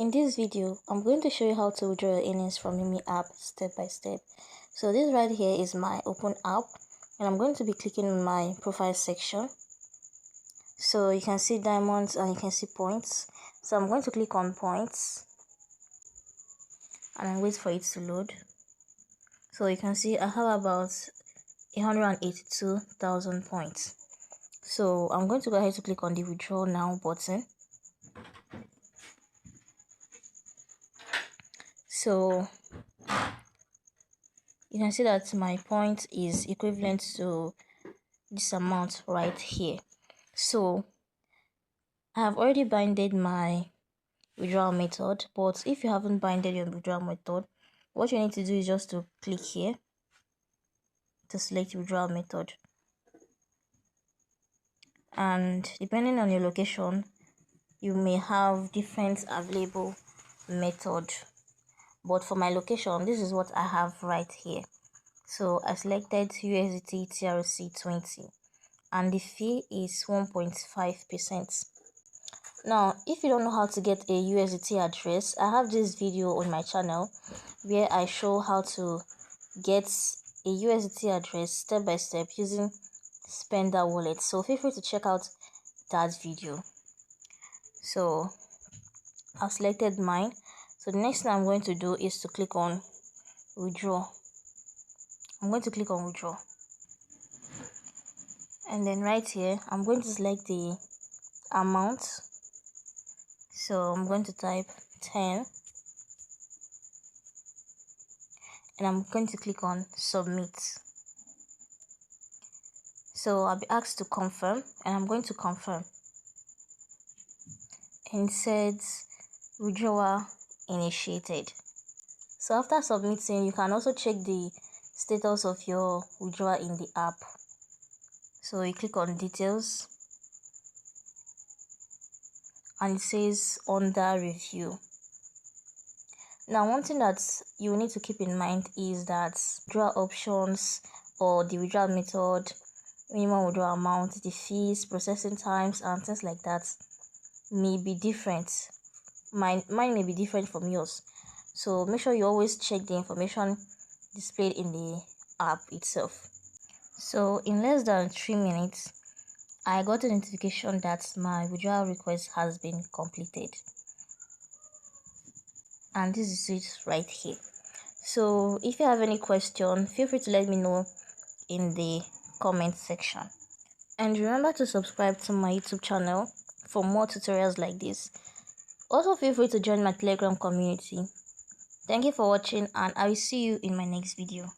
In this video, I'm going to show you how to withdraw your earnings from Mimi app step by step. So this right here is my open app, and I'm going to be clicking on my profile section. So you can see diamonds and you can see points. So I'm going to click on points and I wait for it to load. So you can see I have about 182,000 points. So I'm going to go ahead to click on the withdraw now button. So you can see that my point is equivalent to this amount right here. So I have already binded my withdrawal method, but if you haven't binded your withdrawal method, what you need to do is just to click here to select withdrawal method, and depending on your location you may have different available method, but for my location this is what I have right here. So I selected USDT TRC 20 and the fee is 1.5%. Now, if you don't know how to get a USDT address, I have this video on my channel where I show how to get a USDT address step by step using Spenda Wallet. So feel free to check out that video. So I've selected mine. So the next thing I'm going to do is to click on withdraw. I'm going to click on withdraw. And then right here, I'm going to select the amount. So I'm going to type 10. And I'm going to click on submit. So I'll be asked to confirm, and I'm going to confirm. And it says withdrawal initiated. So after submitting, you can also check the status of your withdrawal in the app. So you click on details and it says under review. Now, one thing that you need to keep in mind is that withdrawal options or the withdrawal method, minimum withdrawal amount, the fees, processing times, and things like that may be different. Mine may be different from yours. So make sure you always check the information displayed in the app itself. So in less than 3 minutes, I got a notification that my withdrawal request has been completed. And this is it right here. So if you have any question, feel free to let me know in the comment section. And remember to subscribe to my YouTube channel for more tutorials like this. Also feel free to join my Telegram community. Thank you for watching, and I will see you in my next video.